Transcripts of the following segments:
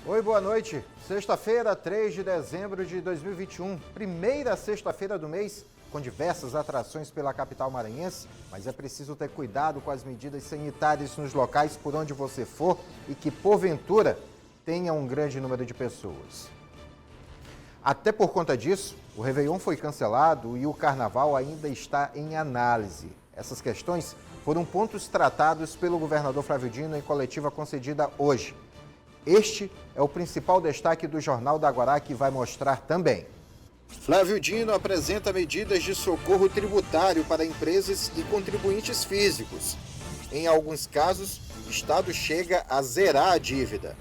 Oi, boa noite. Sexta-feira, 3 de dezembro de 2021, primeira sexta-feira do mês, com diversas atrações pela capital maranhense, mas é preciso ter cuidado com as medidas sanitárias nos locais por onde você for e que, porventura, tenha um grande número de pessoas. Até por conta disso, o Réveillon foi cancelado e o Carnaval ainda está em análise. Essas questões foram pontos tratados pelo governador Flávio Dino em coletiva concedida hoje. Este é o principal destaque do Jornal da Guará, que vai mostrar também. Flávio Dino apresenta medidas de socorro tributário para empresas e contribuintes físicos. Em alguns casos, o Estado chega a zerar a dívida.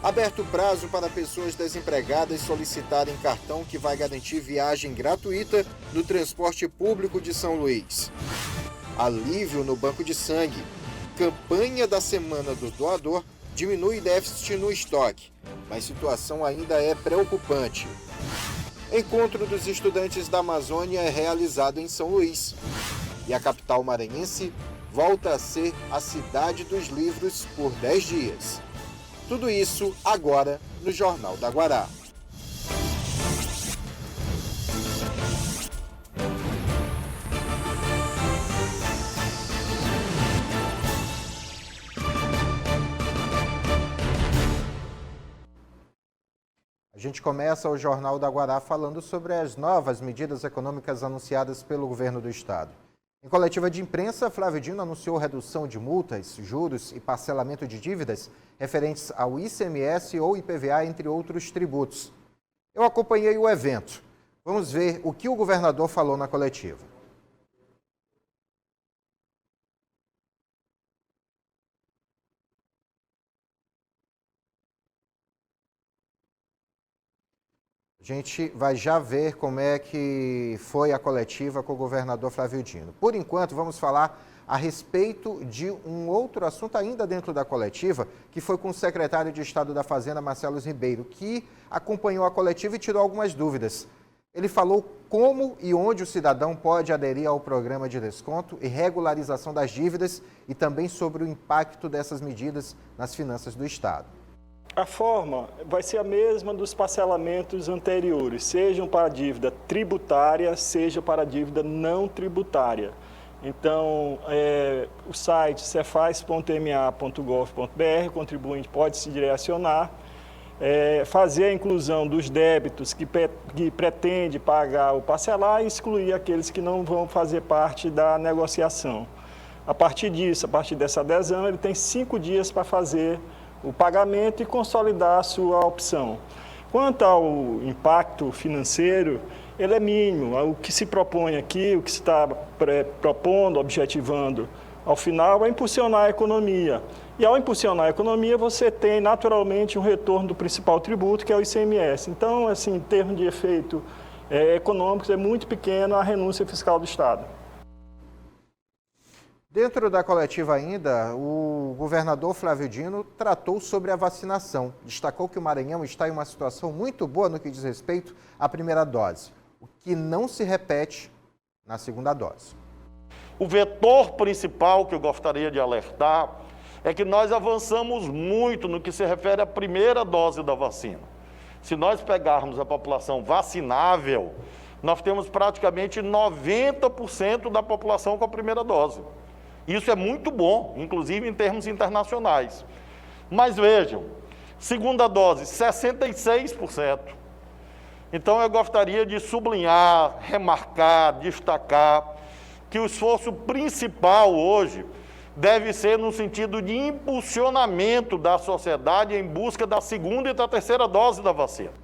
Aberto prazo para pessoas desempregadas solicitarem cartão que vai garantir viagem gratuita no transporte público de São Luís. Alívio no banco de sangue. Campanha da Semana do Doador diminui déficit no estoque, mas situação ainda é preocupante. Encontro dos estudantes da Amazônia é realizado em São Luís. E a capital maranhense volta a ser a cidade dos livros por 10 dias. Tudo isso agora no Jornal da Guará. A gente começa o Jornal da Guará falando sobre as novas medidas econômicas anunciadas pelo governo do estado. Em coletiva de imprensa, Flávio Dino anunciou redução de multas, juros e parcelamento de dívidas referentes ao ICMS ou IPVA, entre outros tributos. Eu acompanhei o evento. Vamos ver o que o governador falou na coletiva. A gente vai já ver como é que foi a coletiva com o governador Flávio Dino. Por enquanto, vamos falar a respeito de um outro assunto ainda dentro da coletiva, que foi com o secretário de Estado da Fazenda, Marcelo Ribeiro, que acompanhou a coletiva e tirou algumas dúvidas. Ele falou como e onde o cidadão pode aderir ao programa de desconto e regularização das dívidas e também sobre o impacto dessas medidas nas finanças do Estado. A forma vai ser a mesma dos parcelamentos anteriores, sejam para a dívida tributária, seja para a dívida não tributária. Então, o site cefaz.ma.gov.br, o contribuinte pode se direcionar, fazer a inclusão dos débitos que pretende pagar ou parcelar e excluir aqueles que não vão fazer parte da negociação. A partir disso, a partir dessa adesão, ele tem 5 dias para fazer o pagamento e consolidar a sua opção. Quanto ao impacto financeiro, ele é mínimo. O que se propõe aqui, o que se está propondo, objetivando, ao final, é impulsionar a economia. E ao impulsionar a economia, você tem naturalmente um retorno do principal tributo, que é o ICMS. Então, assim, em termos de efeito econômico, é muito pequena a renúncia fiscal do Estado. Dentro da coletiva ainda, o governador Flávio Dino tratou sobre a vacinação. Destacou que o Maranhão está em uma situação muito boa no que diz respeito à primeira dose, o que não se repete na segunda dose. O vetor principal que eu gostaria de alertar é que nós avançamos muito no que se refere à primeira dose da vacina. Se nós pegarmos a população vacinável, nós temos praticamente 90% da população com a primeira dose. Isso é muito bom, inclusive em termos internacionais. Mas vejam, segunda dose, 66%. Então eu gostaria de sublinhar, remarcar, destacar que o esforço principal hoje deve ser no sentido de impulsionamento da sociedade em busca da segunda e da terceira dose da vacina.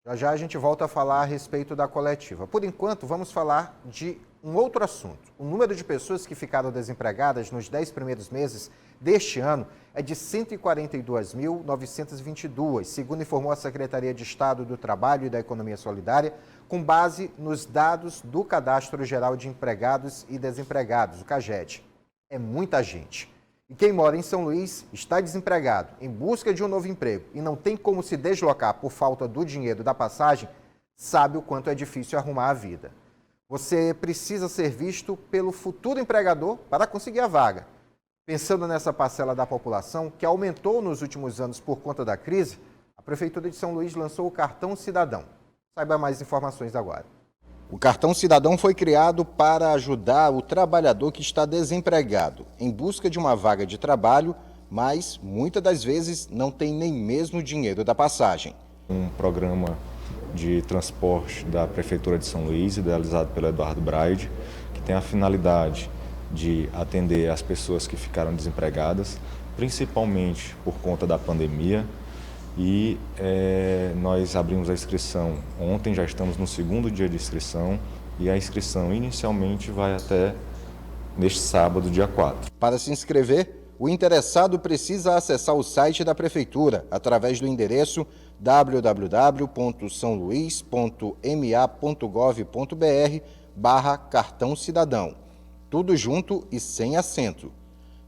Já já a gente volta a falar a respeito da coletiva. Por enquanto, vamos falar de um outro assunto. O número de pessoas que ficaram desempregadas nos 10 primeiros meses deste ano é de 142.922, segundo informou a Secretaria de Estado do Trabalho e da Economia Solidária, com base nos dados do Cadastro Geral de Empregados e Desempregados, o CAGED. É muita gente. E quem mora em São Luís está desempregado, em busca de um novo emprego e não tem como se deslocar por falta do dinheiro da passagem, sabe o quanto é difícil arrumar a vida. Você precisa ser visto pelo futuro empregador para conseguir a vaga. Pensando nessa parcela da população que aumentou nos últimos anos por conta da crise, a Prefeitura de São Luís lançou o Cartão Cidadão. Saiba mais informações agora. O Cartão Cidadão foi criado para ajudar o trabalhador que está desempregado, em busca de uma vaga de trabalho, mas muitas das vezes não tem nem mesmo o dinheiro da passagem. Um programa de transporte da Prefeitura de São Luís, idealizado pelo Eduardo Braide, que tem a finalidade de atender as pessoas que ficaram desempregadas, principalmente por conta da pandemia. E nós abrimos a inscrição ontem, já estamos no segundo dia de inscrição, e a inscrição inicialmente vai até neste sábado, dia 4. Para se inscrever, o interessado precisa acessar o site da Prefeitura através do endereço www.saoluís.ma.gov.br/Cartão Cidadão. Tudo junto e sem acento.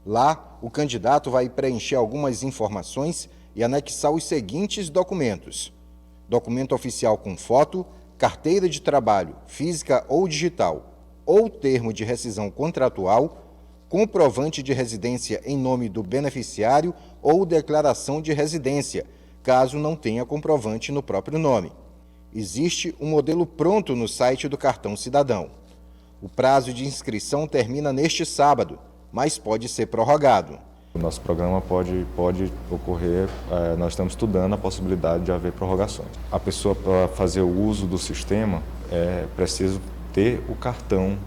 Lá, o candidato vai preencher algumas informações e anexar os seguintes documentos: documento oficial com foto, carteira de trabalho, física ou digital, ou termo de rescisão contratual, comprovante de residência em nome do beneficiário ou declaração de residência, caso não tenha comprovante no próprio nome. Existe um modelo pronto no site do Cartão Cidadão. O prazo de inscrição termina neste sábado, mas pode ser prorrogado. O nosso programa pode ocorrer, nós estamos estudando a possibilidade de haver prorrogações. A pessoa, para fazer o uso do sistema, é preciso ter o cartão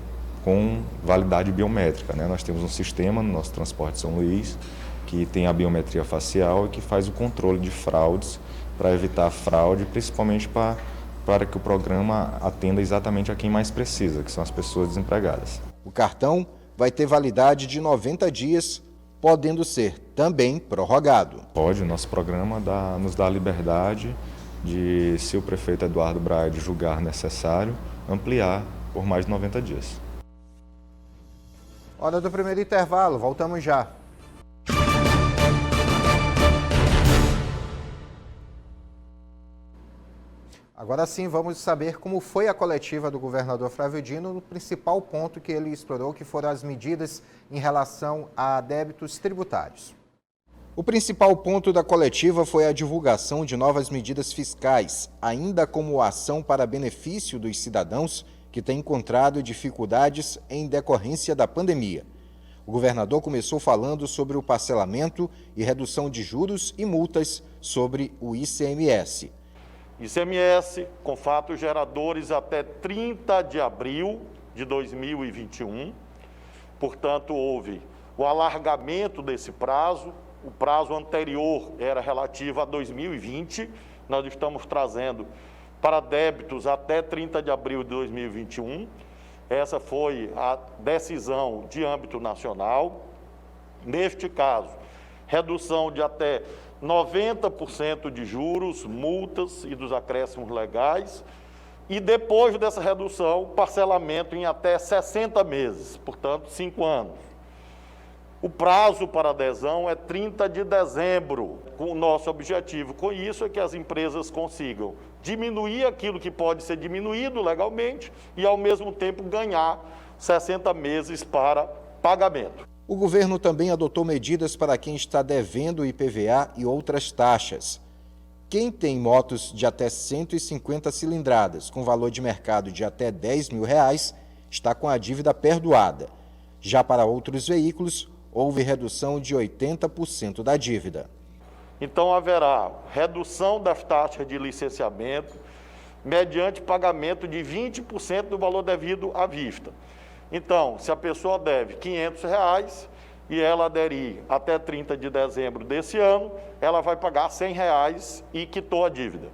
com validade biométrica, né? Nós temos um sistema no nosso transporte de São Luís que tem a biometria facial e que faz o controle de fraudes para evitar a fraude, principalmente para que o programa atenda exatamente a quem mais precisa, que são as pessoas desempregadas. O cartão vai ter validade de 90 dias, podendo ser também prorrogado. Pode, o nosso programa nos dá a liberdade de, se o prefeito Eduardo Braide julgar necessário, ampliar por mais de 90 dias. Hora do primeiro intervalo, voltamos já. Agora sim, vamos saber como foi a coletiva do governador Flávio Dino no principal ponto que ele explorou, que foram as medidas em relação a débitos tributários. O principal ponto da coletiva foi a divulgação de novas medidas fiscais, ainda como ação para benefício dos cidadãos que têm encontrado dificuldades em decorrência da pandemia. O governador começou falando sobre o parcelamento e redução de juros e multas sobre o ICMS. ICMS com fatos geradores até 30 de abril de 2021. Portanto, houve o alargamento desse prazo. O prazo anterior era relativo a 2020. Nós estamos trazendo para débitos até 30 de abril de 2021. Essa foi a decisão de âmbito nacional. Neste caso, redução de até 90% de juros, multas e dos acréscimos legais. E depois dessa redução, parcelamento em até 60 meses, portanto, 5 anos. O prazo para adesão é 30 de dezembro. O nosso objetivo com isso é que as empresas consigam diminuir aquilo que pode ser diminuído legalmente e, ao mesmo tempo, ganhar 60 meses para pagamento. O governo também adotou medidas para quem está devendo IPVA e outras taxas. Quem tem motos de até 150 cilindradas com valor de mercado de até R$10 mil está com a dívida perdoada. Já para outros veículos, houve redução de 80% da dívida. Então, haverá redução das taxas de licenciamento mediante pagamento de 20% do valor devido à vista. Então, se a pessoa deve R$500 e ela aderir até 30 de dezembro desse ano, ela vai pagar R$100 e quitou a dívida.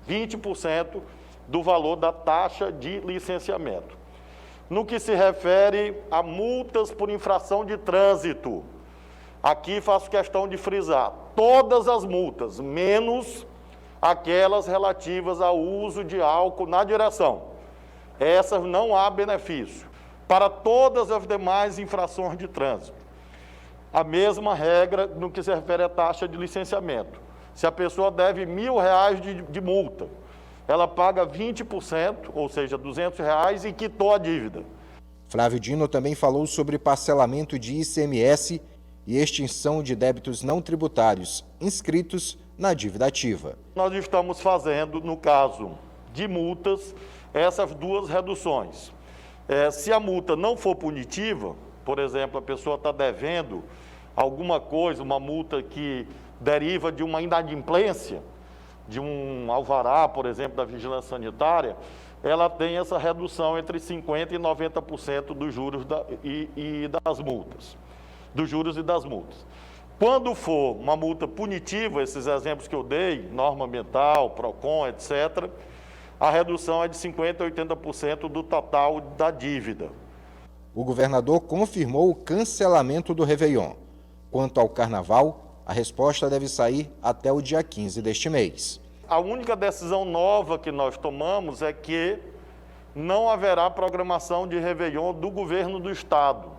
20% do valor da taxa de licenciamento. No que se refere a multas por infração de trânsito, aqui faço questão de frisar, todas as multas, menos aquelas relativas ao uso de álcool na direção. Essas não há benefício. Para todas as demais infrações de trânsito, a mesma regra no que se refere à taxa de licenciamento. Se a pessoa deve R$1.000 de multa, ela paga 20%, ou seja, R$200 e quitou a dívida. Flávio Dino também falou sobre parcelamento de ICMS e extinção de débitos não tributários inscritos na dívida ativa. Nós estamos fazendo, no caso de multas, essas duas reduções. Se a multa não for punitiva, por exemplo, a pessoa está devendo alguma coisa, uma multa que deriva de uma inadimplência, de um alvará, por exemplo, da vigilância sanitária, ela tem essa redução entre 50% e 90% dos juros e das multas. Dos juros e das multas. Quando for uma multa punitiva, esses exemplos que eu dei, norma ambiental, PROCON, etc., a redução é de 50% a 80% do total da dívida. O governador confirmou o cancelamento do Réveillon. Quanto ao Carnaval, a resposta deve sair até o dia 15 deste mês. A única decisão nova que nós tomamos é que não haverá programação de Réveillon do governo do Estado.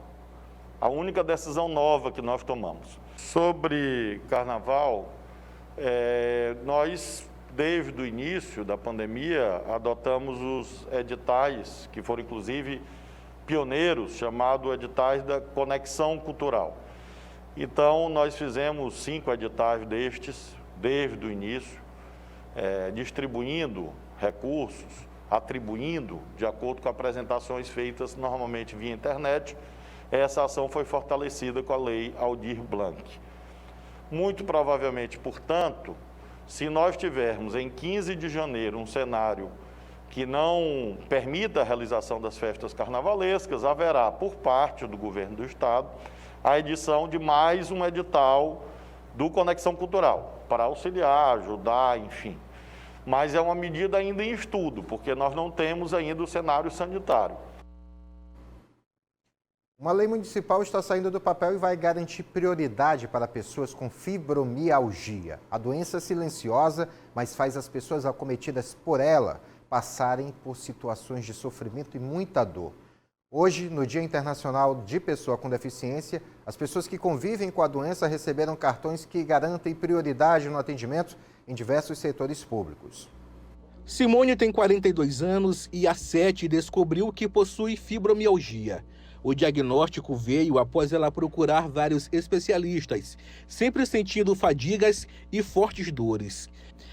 A única decisão nova que nós tomamos. Sobre Carnaval, nós, desde o início da pandemia, adotamos os editais, que foram inclusive pioneiros, chamados editais da Conexão Cultural. Então, nós fizemos 5 editais destes, desde o início, distribuindo recursos, atribuindo, de acordo com apresentações feitas normalmente via internet. Essa ação foi fortalecida com a Lei Aldir Blanc. Muito provavelmente, portanto, se nós tivermos em 15 de janeiro um cenário que não permita a realização das festas carnavalescas, haverá, por parte do governo do Estado, a edição de mais um edital do Conexão Cultural, para auxiliar, ajudar, enfim. Mas é uma medida ainda em estudo, porque nós não temos ainda o cenário sanitário. Uma lei municipal está saindo do papel e vai garantir prioridade para pessoas com fibromialgia. A doença é silenciosa, mas faz as pessoas acometidas por ela passarem por situações de sofrimento e muita dor. Hoje, no Dia Internacional de Pessoa com Deficiência, as pessoas que convivem com a doença receberam cartões que garantem prioridade no atendimento em diversos setores públicos. Simone tem 42 anos e há 7 descobriu que possui fibromialgia. O diagnóstico veio após ela procurar vários especialistas, sempre sentindo fadigas e fortes dores.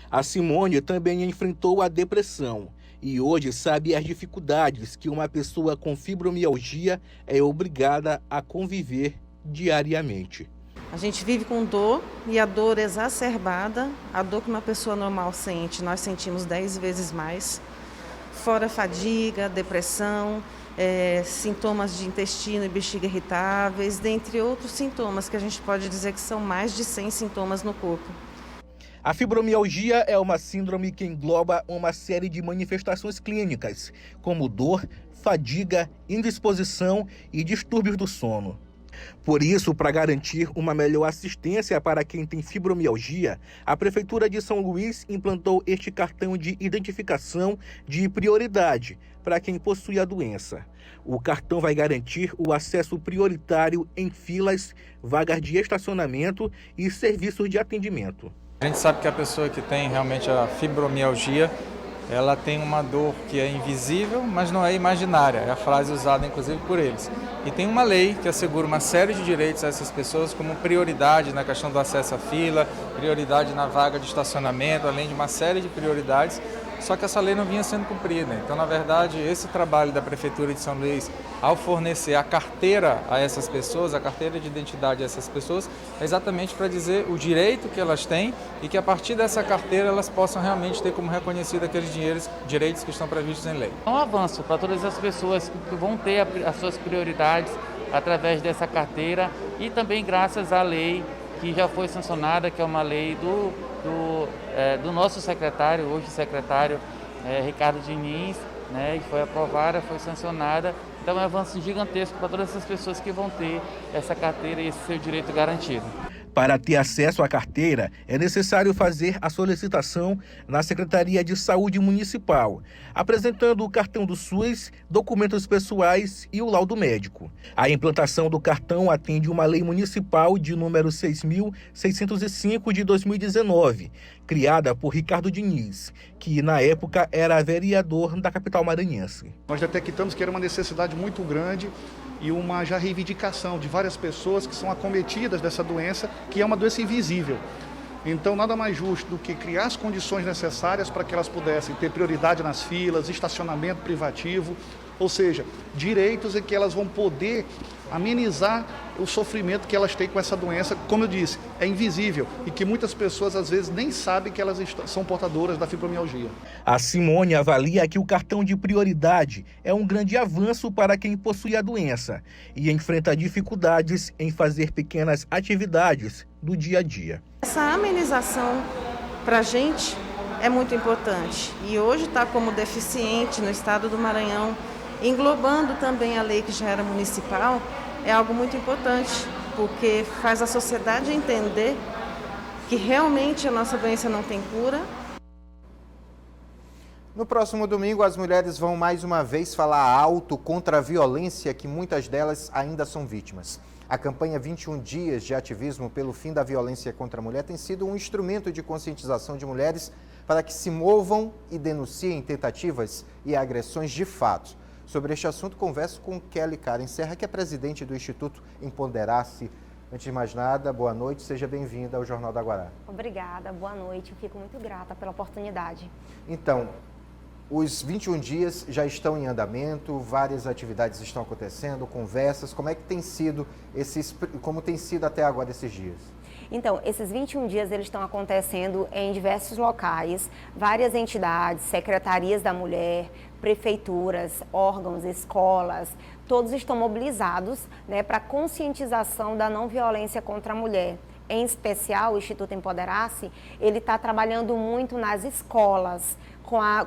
A Simone também enfrentou a depressão e hoje sabe as dificuldades que uma pessoa com fibromialgia é obrigada a conviver diariamente. A gente vive com dor e a dor exacerbada, a dor que uma pessoa normal sente, nós sentimos 10 vezes mais. Fora fadiga, depressão, sintomas de intestino e bexiga irritáveis, dentre outros sintomas que a gente pode dizer que são mais de 100 sintomas no corpo. A fibromialgia é uma síndrome que engloba uma série de manifestações clínicas, como dor, fadiga, indisposição e distúrbios do sono. Por isso, para garantir uma melhor assistência para quem tem fibromialgia, a Prefeitura de São Luís implantou este cartão de identificação de prioridade para quem possui a doença. O cartão vai garantir o acesso prioritário em filas, vagas de estacionamento e serviços de atendimento. A gente sabe que a pessoa que tem realmente a fibromialgia, ela tem uma dor que é invisível, mas não é imaginária. É a frase usada, inclusive, por eles. E tem uma lei que assegura uma série de direitos a essas pessoas, como prioridade na questão do acesso à fila, prioridade na vaga de estacionamento, além de uma série de prioridades. Só que essa lei não vinha sendo cumprida. Então, na verdade, esse trabalho da Prefeitura de São Luís, ao fornecer a carteira a essas pessoas, a carteira de identidade a essas pessoas, é exatamente para dizer o direito que elas têm e que a partir dessa carteira elas possam realmente ter como reconhecido aqueles direitos que estão previstos em lei. É um avanço para todas as pessoas que vão ter as suas prioridades através dessa carteira e também graças à lei que já foi sancionada, que é uma lei do nosso secretário, hoje secretário Ricardo Diniz, né, e foi aprovada, foi sancionada. Então é um avanço gigantesco para todas essas pessoas que vão ter essa carteira e esse seu direito garantido. Para ter acesso à carteira, é necessário fazer a solicitação na Secretaria de Saúde Municipal, apresentando o cartão do SUS, documentos pessoais e o laudo médico. A implantação do cartão atende uma lei municipal de número 6.605 de 2019, criada por Ricardo Diniz, que na época era vereador da capital maranhense. Nós detectamos que era uma necessidade muito grande e uma já reivindicação de várias pessoas que são acometidas dessa doença, que é uma doença invisível. Então, nada mais justo do que criar as condições necessárias para que elas pudessem ter prioridade nas filas, estacionamento privativo, ou seja, direitos em que elas vão poder amenizar o sofrimento que elas têm com essa doença, como eu disse, é invisível e que muitas pessoas às vezes nem sabem que elas são portadoras da fibromialgia. A Simone avalia que o cartão de prioridade é um grande avanço para quem possui a doença e enfrenta dificuldades em fazer pequenas atividades do dia a dia. Essa amenização para a gente é muito importante e hoje está como deficiente no estado do Maranhão, englobando também a lei que já era municipal, é algo muito importante, porque faz a sociedade entender que realmente a nossa doença não tem cura. No próximo domingo, as mulheres vão mais uma vez falar alto contra a violência que muitas delas ainda são vítimas. A campanha 21 Dias de Ativismo pelo Fim da Violência contra a Mulher tem sido um instrumento de conscientização de mulheres para que se movam e denunciem tentativas e agressões de fato. Sobre este assunto, converso com Kelly Karen Serra, que é presidente do Instituto Empoderace. Antes de mais nada, boa noite, seja bem-vinda ao Jornal da Guará. Obrigada, boa noite, eu fico muito grata pela oportunidade. Então, os 21 dias já estão em andamento, várias atividades estão acontecendo, conversas, como tem sido até agora esses dias? Então, esses 21 dias eles estão acontecendo em diversos locais, várias entidades, secretarias da mulher, prefeituras, órgãos, escolas, todos estão mobilizados, né, para a conscientização da não violência contra a mulher. Em especial, o Instituto Empoderace, ele está trabalhando muito nas escolas,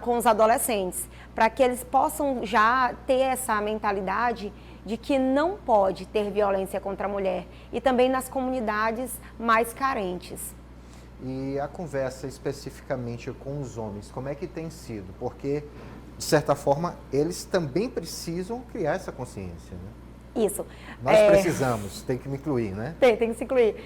com os adolescentes, para que eles possam já ter essa mentalidade de que não pode ter violência contra a mulher e também nas comunidades mais carentes. E a conversa especificamente com os homens, como é que tem sido? Porque, de certa forma, eles também precisam criar essa consciência, né? Isso. Nós precisamos, tem que me incluir, né? Tem que se incluir.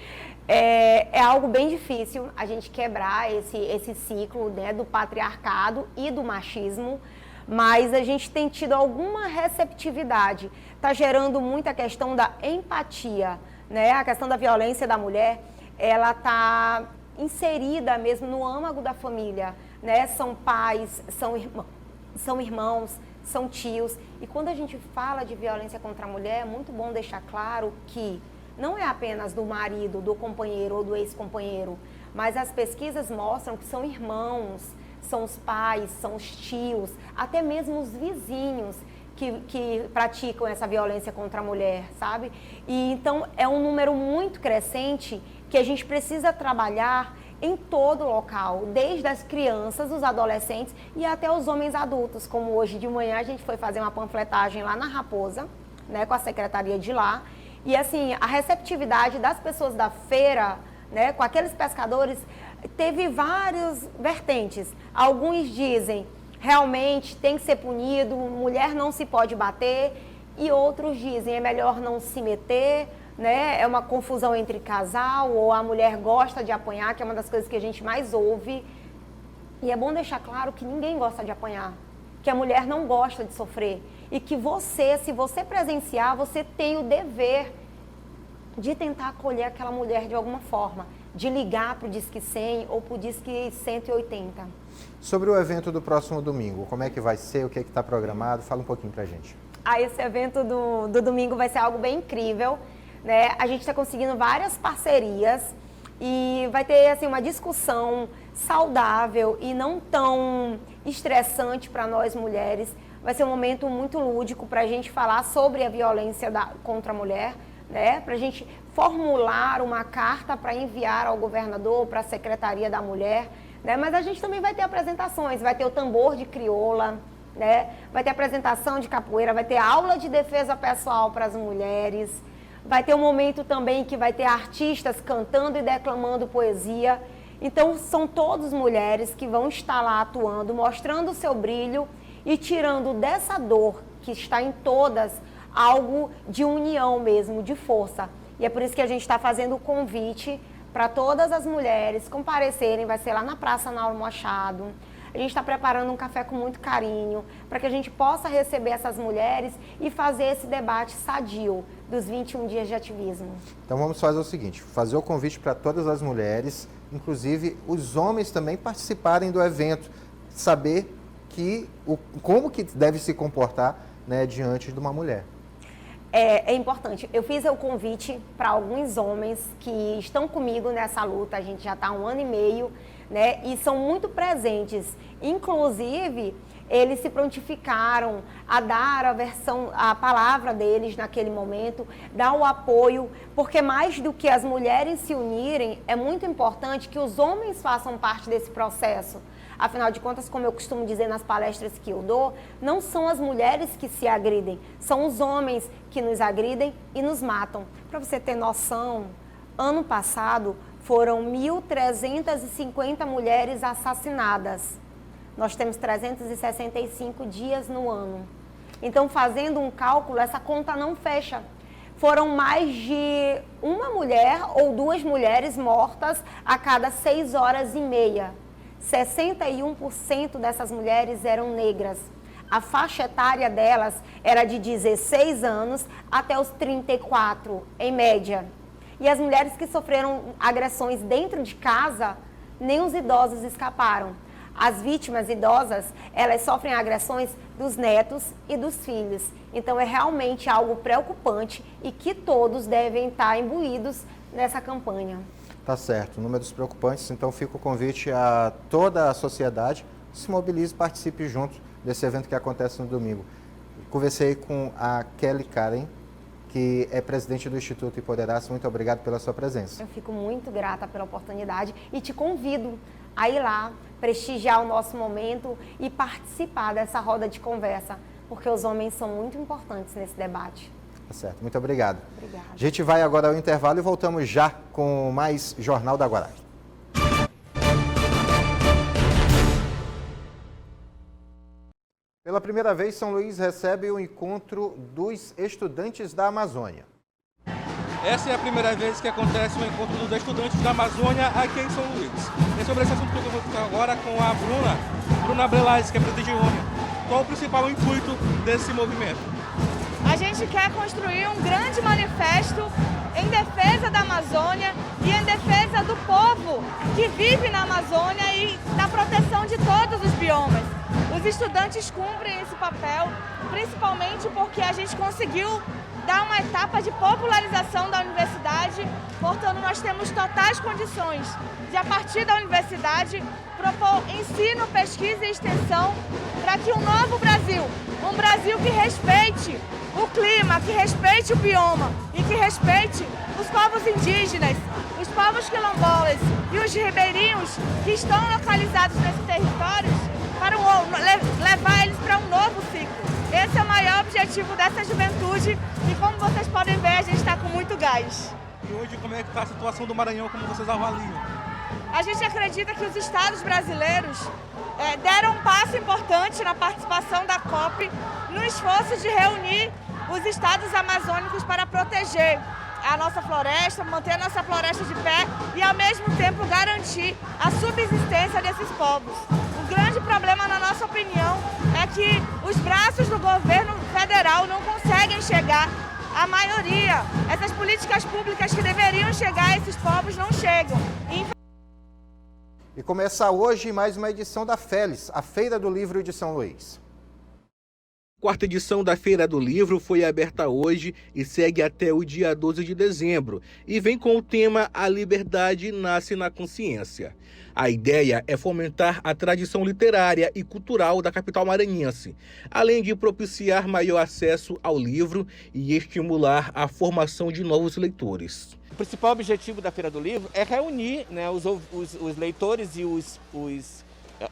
É algo bem difícil a gente quebrar esse ciclo, né, do patriarcado e do machismo, mas a gente tem tido alguma receptividade. Está gerando muita questão da empatia, né? A questão da violência da mulher, ela está inserida mesmo no âmago da família, né? São pais, são irmãos, são tios. E quando a gente fala de violência contra a mulher, é muito bom deixar claro que não é apenas do marido, do companheiro ou do ex-companheiro, mas as pesquisas mostram que são irmãos, são os pais, são os tios, até mesmo os vizinhos que praticam essa violência contra a mulher, sabe? E então é um número muito crescente que a gente precisa trabalhar em todo local, desde as crianças, os adolescentes e até os homens adultos, como hoje de manhã a gente foi fazer uma panfletagem lá na Raposa, né, com a secretaria de lá, e assim, a receptividade das pessoas da feira, né, com aqueles pescadores, teve várias vertentes. Alguns dizem, realmente tem que ser punido, mulher não se pode bater, e outros dizem, é melhor não se meter, né? É uma confusão entre casal, ou a mulher gosta de apanhar, que é uma das coisas que a gente mais ouve. E é bom deixar claro que ninguém gosta de apanhar, que a mulher não gosta de sofrer. E que você, se você presenciar, você tem o dever de tentar acolher aquela mulher de alguma forma, de ligar para o Disque 100 ou para o Disque 180. Sobre o evento do próximo domingo, como é que vai ser, o que é que está programado? Fala um pouquinho para a gente. Esse evento do domingo vai ser algo bem incrível, né? A gente está conseguindo várias parcerias e vai ter assim, uma discussão saudável e não tão estressante para nós mulheres. Vai ser um momento muito lúdico para a gente falar sobre a violência contra a mulher, né? Para a gente formular uma carta para enviar ao governador, para a Secretaria da Mulher, né? Mas a gente também vai ter apresentações, vai ter o tambor de crioula, né? Vai ter apresentação de capoeira, vai ter aula de defesa pessoal para as mulheres, vai ter um momento também que vai ter artistas cantando e declamando poesia. Então, são todas mulheres que vão estar lá atuando, mostrando o seu brilho e tirando dessa dor que está em todas algo de união mesmo, de força. E é por isso que a gente está fazendo o convite para todas as mulheres comparecerem, vai ser lá na Praça Nauro Machado. A gente está preparando um café com muito carinho, para que a gente possa receber essas mulheres e fazer esse debate sadio dos 21 dias de ativismo. Então vamos fazer o seguinte, fazer o convite para todas as mulheres, inclusive os homens também participarem do evento, saber como que deve se comportar, né, diante de uma mulher. É importante. Eu fiz o convite para alguns homens que estão comigo nessa luta, a gente já está há 1 ano e meio, né, e são muito presentes. Inclusive, eles se prontificaram a dar a palavra deles naquele momento, dar o apoio, porque mais do que as mulheres se unirem, é muito importante que os homens façam parte desse processo. Afinal de contas, como eu costumo dizer nas palestras que eu dou, não são as mulheres que se agridem, são os homens que nos agridem e nos matam. Para você ter noção, ano passado foram 1.350 mulheres assassinadas. Nós temos 365 dias no ano. Então, fazendo um cálculo, essa conta não fecha. Foram mais de uma mulher ou 2 mulheres mortas a cada 6 horas e meia. 61% dessas mulheres eram negras. A faixa etária delas era de 16 anos até os 34, em média. E as mulheres que sofreram agressões dentro de casa, nem os idosos escaparam. As vítimas idosas, elas sofrem agressões dos netos e dos filhos. Então é realmente algo preocupante e que todos devem estar imbuídos nessa campanha. Tá certo, números preocupantes, então fica o convite a toda a sociedade, se mobilize e participe junto desse evento que acontece no domingo. Conversei com a Kelly Karen, que é presidente do Instituto Empoderace. Muito obrigado pela sua presença. Eu fico muito grata pela oportunidade e te convido a ir lá, prestigiar o nosso momento e participar dessa roda de conversa, porque os homens são muito importantes nesse debate. Tá certo, muito obrigado. Obrigada. A gente vai agora ao intervalo e voltamos já com mais Jornal da Guará. Pela primeira vez, São Luís recebe o encontro dos estudantes da Amazônia. Essa é a primeira vez que acontece o encontro dos estudantes da Amazônia aqui em São Luís. É sobre esse assunto que eu vou ficar agora com a Bruna Brelais, que é presidente de ONU. Qual o principal intuito desse movimento? A gente quer construir um grande manifesto em defesa da Amazônia e em defesa do povo que vive na Amazônia e na proteção de todos os biomas. Os estudantes cumprem esse papel, principalmente porque a gente conseguiu dar uma etapa de popularização da universidade, portanto nós temos totais condições de, a partir da universidade, propor ensino, pesquisa e extensão para que um novo Brasil, um Brasil que respeite o clima, que respeite o bioma e que respeite os povos indígenas, os povos quilombolas e os ribeirinhos que estão localizados nesses territórios, para levar eles para um novo ciclo. Esse é o maior objetivo dessa juventude e, como vocês podem ver, a gente está com muito gás. E hoje, como é que está a situação do Maranhão, como vocês avaliam? A gente acredita que os estados brasileiros deram um passo importante na participação da COP no esforço de reunir os estados amazônicos para proteger a nossa floresta, manter a nossa floresta de pé e, ao mesmo tempo, garantir a subsistência desses povos. O grande problema, na nossa opinião, é que os braços do governo federal não conseguem chegar à maioria. Essas políticas públicas que deveriam chegar a esses povos não chegam. E começa hoje mais uma edição da FELIS, a Feira do Livro de São Luís. A quarta edição da Feira do Livro foi aberta hoje e segue até o dia 12 de dezembro e vem com o tema A Liberdade Nasce na Consciência. A ideia é fomentar a tradição literária e cultural da capital maranhense, além de propiciar maior acesso ao livro e estimular a formação de novos leitores. O principal objetivo da Feira do Livro é reunir, né, os leitores e os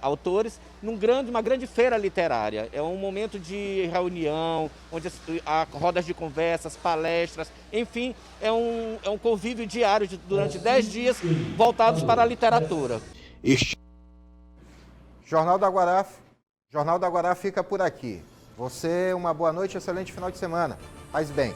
autores numa grande feira literária. É um momento de reunião, onde há rodas de conversas, palestras, enfim, é um convívio diário durante 10 dias voltados para a literatura. Jornal da Guará fica por aqui. Você, uma boa noite, excelente final de semana. Faz bem.